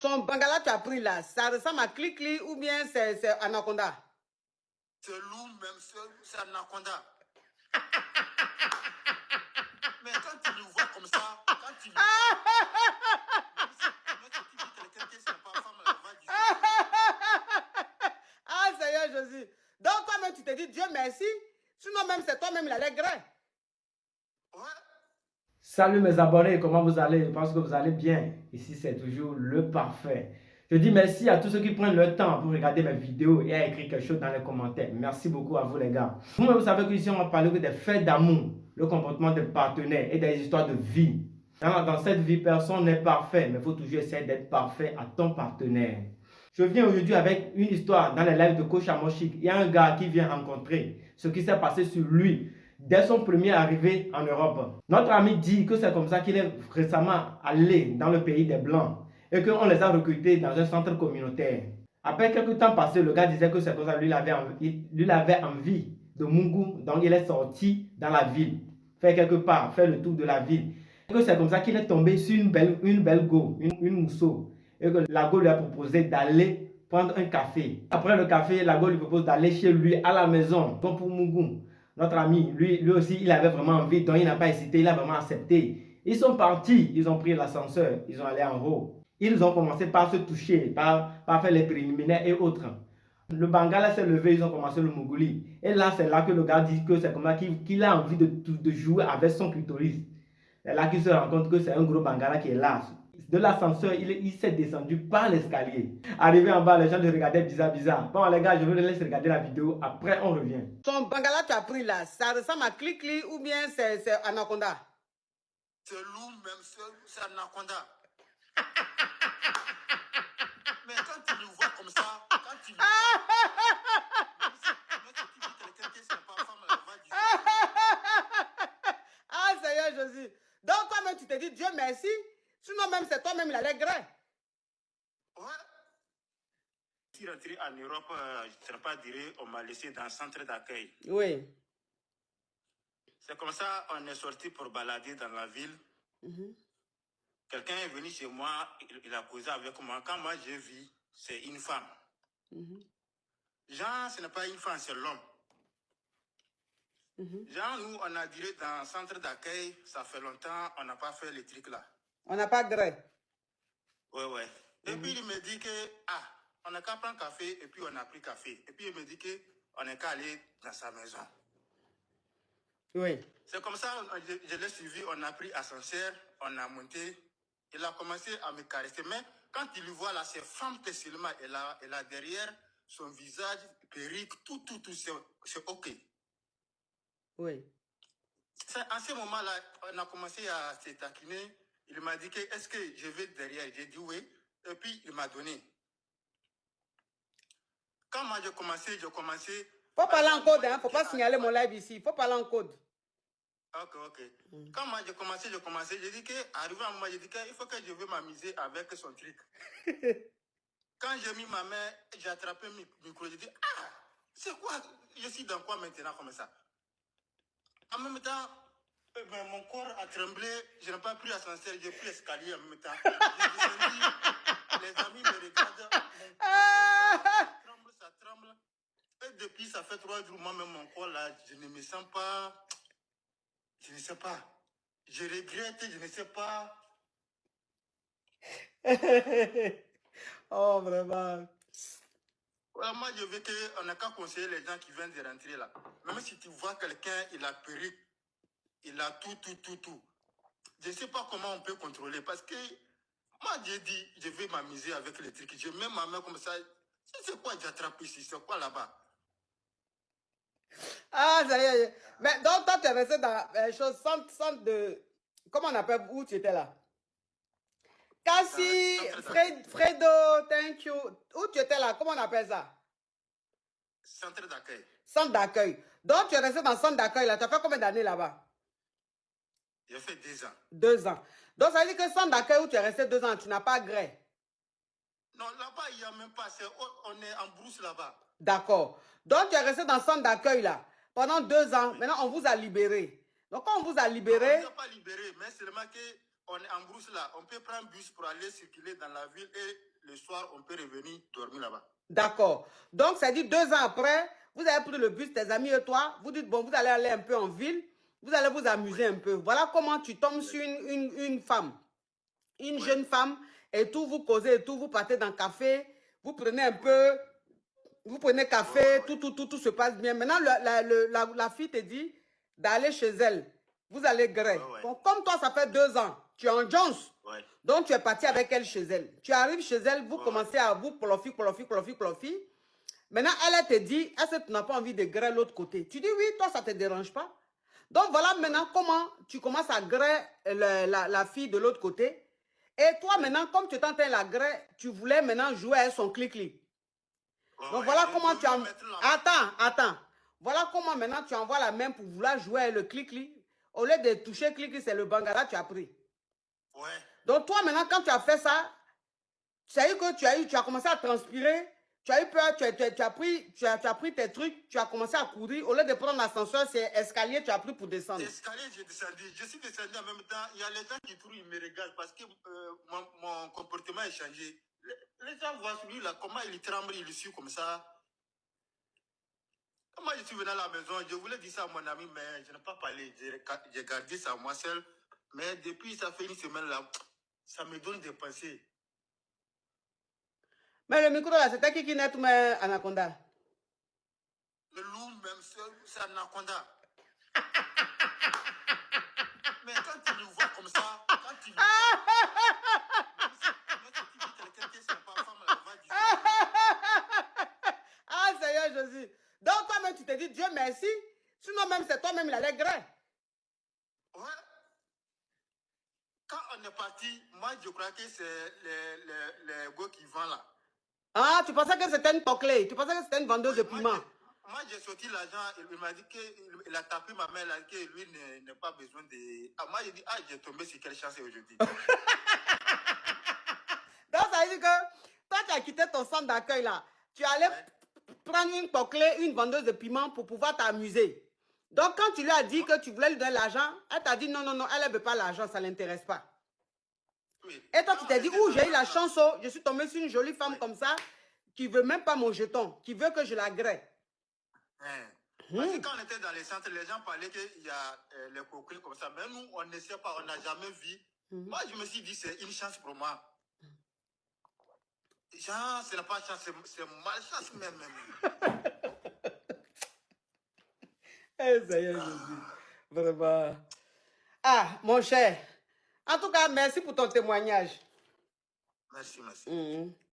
Ton bangala tu as pris là, ça ressemble à Clicli ou bien c'est Anaconda? C'est loup même, c'est Anaconda. Mais quand tu le vois comme ça, quand tu le vois, même si tu dis quelqu'un qui n'est pas femme, là, va dire. Ah Seigneur Jésus. Donc toi-même tu te dis Dieu merci. Sinon même c'est toi-même il allait gré. Ouais. Salut mes abonnés, comment vous allez? Je pense que vous allez bien. Ici c'est toujours le parfait. Je dis merci à tous ceux qui prennent le temps pour regarder mes vidéos et à écrire quelque chose dans les commentaires. Merci beaucoup à vous les gars. Vous-même vous savez qu'ici on va parler des faits d'amour, le comportement des partenaires et des histoires de vie. Dans cette vie, personne n'est parfait, mais il faut toujours essayer d'être parfait à ton partenaire. Je viens aujourd'hui avec une histoire dans les lives de Coach Amoshik. Il y a un gars qui vient rencontrer ce qui s'est passé sur lui dès son premier arrivée en Europe. Notre ami dit que c'est comme ça qu'il est récemment allé dans le pays des Blancs et qu'on les a recrutés dans un centre communautaire. Après quelques temps passés, le gars disait que c'est comme ça, lui il avait envie de Mungu, donc il est sorti dans la ville, faire quelque part, faire le tour de la ville. Et que c'est comme ça qu'il est tombé sur une belle go, une mousseau, et que la go lui a proposé d'aller prendre un café. Après le café, la go lui propose d'aller chez lui à la maison, comme pour Mungu. Notre ami, lui aussi, il avait vraiment envie, donc il n'a pas hésité, il a vraiment accepté. Ils sont partis, ils ont pris l'ascenseur, ils sont allés en haut. Ils ont commencé par se toucher, par faire les préliminaires et autres. Le Bangala s'est levé, ils ont commencé le Muguli. Et là, c'est là que le gars dit que c'est comme ça qu'il a envie de jouer avec son clitoris. C'est là qu'il se rend compte que c'est un gros Bangala qui est là. De l'ascenseur, il s'est descendu par l'escalier. Arrivé en bas, les gens le regardaient bizarre. Bon les gars, je vous laisse regarder la vidéo, après on revient. Ton bangala tu as pris là, ça ressemble à Clicli ou bien c'est Anaconda? C'est loup même, c'est Anaconda. Mais quand tu le vois comme ça, quand tu le vois, même si tu dis quelqu'un qui n'est pas femme, là, va dire. Ah Seigneur Jésus. Donc toi-même tu te dis Dieu merci. Sinon même c'est toi-même il allait gré. Ouais. Je suis rentré en Europe, je ne sais pas dire, on m'a laissé dans un centre d'accueil. Oui. C'est comme ça, on est sorti pour balader dans la ville. Quelqu'un est venu chez moi, il a causé avec moi. Quand moi j'ai vu, c'est une femme. Jean, ce n'est pas une femme, c'est l'homme. Jean, nous, on a duré dans un centre d'accueil, ça fait longtemps, on n'a pas fait les trucs là. On n'a pas gré. Ouais. Et puis il me dit que, on n'a qu'à prendre café, et puis on a pris café. Et puis il me dit qu'on n'est qu'à aller dans sa maison. Oui. C'est comme ça, je l'ai suivi, on a pris ascenseur, on a monté. Il a commencé à me caresser. Mais quand il le voit là, c'est femme seulement. Elle a derrière son visage, perruque, tout, c'est OK. Oui. En ce moment-là, on a commencé à se taquiner. Il m'a dit que est-ce que je vais derrière? J'ai dit oui. Et puis il m'a donné. Quand moi j'ai commencé. Faut parler en code, hein? Faut pas signaler mon live ici. Faut parler en code. Ok. Quand moi j'ai commencé, j'ai dit que, arrivé à un moment, j'ai dit qu'il faut que je vais m'amuser avec son truc. Quand j'ai mis ma main, j'ai attrapé le micro, j'ai dit, c'est quoi? Je suis dans quoi maintenant comme ça? En même temps, mon corps a tremblé, je n'ai pas pris l'ascenseur, j'ai pris l'escalier en même temps. J'ai descendu, les amis me regardent, ça tremble. Et depuis, ça fait 3 jours, moi-même, mon corps là, je ne me sens pas, je ne sais pas. Je regrette, je ne sais pas. Oh, vraiment. Ouais, moi, je veux qu'on n'a qu'à conseiller les gens qui viennent de rentrer là. Même si tu vois quelqu'un, il a perruque, il a tout. Je ne sais pas comment on peut contrôler. Parce que moi, j'ai dit, je vais m'amuser avec les trucs. Je mets ma main comme ça. C'est quoi j'attrape ici? C'est quoi là-bas? Ah, ça y est. Mais donc, toi, tu es resté dans les choses sans de... Comment on appelle? Où tu étais là? Cassie, Fredo, thank you. Où tu étais là? Comment on appelle ça? Centre d'accueil. Centre d'accueil. Donc, tu es resté dans le centre d'accueil là. Tu as fait combien d'années là-bas? J'ai fait 2 ans. 2 ans. Donc, ça veut dire que centre d'accueil où tu es resté 2 ans, tu n'as pas gré. Non, là-bas, il n'y a même pas. On est en brousse là-bas. D'accord. Donc, tu es resté dans le centre d'accueil là pendant 2 ans. Maintenant, on vous a libéré. Donc, quand on vous a libéré... Non, on ne vous a pas libéré, mais seulement qu'on est en brousse là. On peut prendre un bus pour aller circuler dans la ville et le soir, on peut revenir dormir là-bas. D'accord. Donc, ça dit 2 ans après, vous avez pris le bus, tes amis et toi, vous dites, bon, vous allez aller un peu en ville, vous allez vous amuser un peu. Voilà comment tu tombes sur une femme, une jeune femme, et tout, vous causez et tout, vous partez dans le café, vous prenez un peu, vous prenez café, tout se passe bien. Maintenant, la fille te dit d'aller chez elle. Vous allez gré. Donc, comme toi, ça fait 2 ans, tu es en Jones. Donc, tu es parti avec elle chez elle. Tu arrives chez elle, vous commencez à vous plofi. Maintenant, elle te dit, est-ce que tu n'as pas envie de gré l'autre côté? Tu dis oui, toi, ça ne te dérange pas. Donc, voilà maintenant comment tu commences à gré la fille de l'autre côté. Et toi, maintenant, comme tu t'entends la gré, tu voulais maintenant jouer à son clic-clic. Donc, voilà comment tu en... Attends. Voilà comment maintenant tu envoies la main pour vouloir jouer à le clic-clic. Au lieu de toucher clic-clic, c'est le bangala que tu as pris. Ouais. Donc, toi, maintenant, quand tu as fait ça, tu as eu que tu as commencé à transpirer, tu as eu peur, tu as pris tes trucs, tu as commencé à courir. Au lieu de prendre l'ascenseur, c'est escalier, tu as pris pour descendre. Escalier, j'ai descendu. Je suis descendu en même temps. Il y a les gens qui trouvent, ils me regardent parce que mon comportement a changé. Les gens voient celui là, comment il tremble, il suit comme ça. Moi, je suis venu à la maison, je voulais dire ça à mon ami, mais je n'ai pas parlé. J'ai gardé ça moi seul. Mais depuis, ça fait une semaine là, ça me donne des pensées. Mais le micro là, c'était qui net ou Anaconda? Le loup même, c'est Anaconda. Mais quand tu le vois comme ça, quand tu le vois, même si tu dis quelqu'un qui n'est pas femme, là, va dire. Ah, Seigneur Jésus. Donc, toi-même, tu te dis, Dieu merci. Sinon, même c'est toi-même, il allait gré. Ouais. Quand on est parti, moi, je crois que c'est les gars qui vendent là. Ah, tu pensais que c'était une toclée. Tu pensais que c'était une vendeuse de piment. Moi, j'ai sorti l'argent. Il m'a dit qu'il a tapé ma main là, que lui n'a pas besoin de. Ah, moi, j'ai dit, j'ai tombé sur quelle chance aujourd'hui. Donc, ça veut dire que toi, tu as quitté ton centre d'accueil là. Tu allais prendre une toclée, une vendeuse de piment pour pouvoir t'amuser. Donc, quand tu lui as dit que tu voulais lui donner l'argent, elle t'a dit non, elle ne veut pas l'argent, ça ne l'intéresse pas. Oui. Et toi, tu t'es dit, j'ai eu la chance, je suis tombé sur une jolie femme comme ça, qui ne veut même pas mon jeton, qui veut que je la grée. Parce que quand on était dans les centres, les gens parlaient qu'il y a les coquilles comme ça. Mais nous, on ne sait pas, on n'a jamais vu. Moi, je me suis dit, c'est une chance pour moi. Genre, ce n'est pas chance, c'est malchance même. Eh, Seigneur Jésus. Vraiment. Ah, mon cher. En tout cas, merci pour ton témoignage. Merci.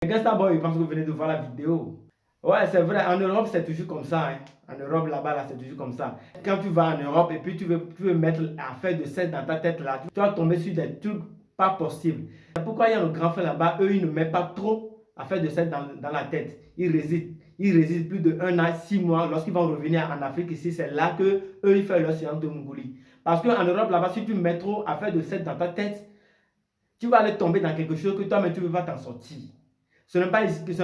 Gangsta Boy, je pense que vous venez de voir la vidéo. Ouais, c'est vrai, en Europe, c'est toujours comme ça. Hein. En Europe, là-bas, là, c'est toujours comme ça. Quand tu vas en Europe et puis tu veux mettre l'affaire de sexe dans ta tête, là, tu vas tomber sur des trucs pas possibles. C'est pourquoi il y a nos grands frères là-bas, eux, ils ne mettent pas trop l'affaire de sexe dans la tête. Ils résident plus de 1 an, 6 mois. Lorsqu'ils vont revenir en Afrique ici, c'est là que eux, ils font leur séance de Mongolie. Parce qu'en Europe, là-bas, si tu mets trop l'affaire de sexe dans ta tête, tu vas aller tomber dans quelque chose que toi-même, tu ne veux pas t'en sortir. Ce n'est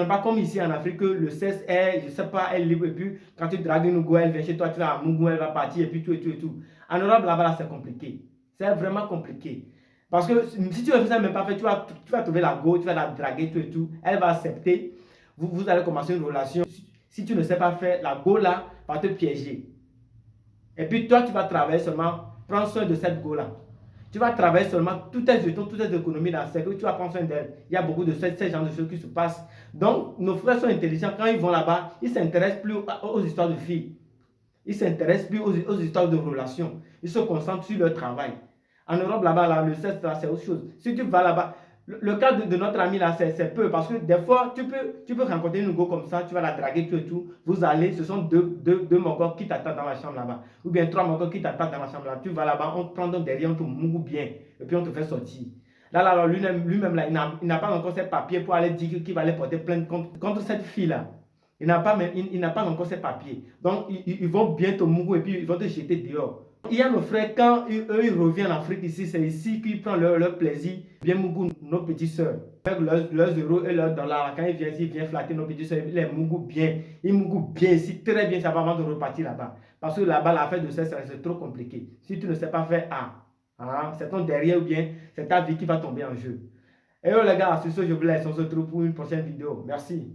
pas comme ici en Afrique que le sexe est, je ne sais pas, est libre et puis quand tu dragues une go, elle vient chez toi, tu vas à Mougou, elle va partir et puis tout. En Europe, là-bas, c'est compliqué. C'est vraiment compliqué. Parce que si tu ne fais ça même pas fait, tu vas trouver la go, tu vas la draguer, tout. Elle va accepter. Vous allez commencer une relation. Si tu ne sais pas faire, la go là va te piéger. Et puis toi, tu vas travailler seulement, prends soin de cette go là. Tu vas travailler seulement toutes tes jetons, toutes tes économies dans le cercle, tu vas prendre soin d'elle. Il y a beaucoup de ces genres de choses qui se passent. Donc, nos frères sont intelligents. Quand ils vont là-bas, ils ne s'intéressent plus aux histoires de filles. Ils ne s'intéressent plus aux histoires de relations. Ils se concentrent sur leur travail. En Europe, là-bas, là, le sexe, c'est autre chose. Si tu vas là-bas, le cas de notre ami là, c'est peu. Parce que des fois, tu peux rencontrer une go comme ça, tu vas la draguer, tout. Vous allez, ce sont deux mongos qui t'attendent dans la chambre là-bas. Ou bien 3 mongos qui t'attendent dans la chambre là. Tu vas là-bas, on te prend donc derrière, on te mougue bien. Et puis on te fait sortir. Là, lui-même, là, il n'a pas encore ses papiers pour aller dire qu'il va aller porter plainte contre cette fille-là. Il n'a pas encore ses papiers. Donc, ils vont bien te mouiller et puis ils vont te jeter dehors. Il y a nos frères, quand eux ils reviennent en Afrique ici, c'est ici qu'ils prennent leur plaisir. Bien mougou nos petites soeurs. Avec leurs euros et leurs dollars, quand ils viennent flatter nos petites soeurs, ils les mougou bien. Ils mougou bien ici, très bien, ça va avant de repartir là-bas. Parce que là-bas, l'affaire de ça, c'est trop compliqué. Si tu ne sais pas faire c'est ton derrière ou bien c'est ta vie qui va tomber en jeu. Et yo les gars, sur ce, je vous laisse. On se retrouve pour une prochaine vidéo. Merci.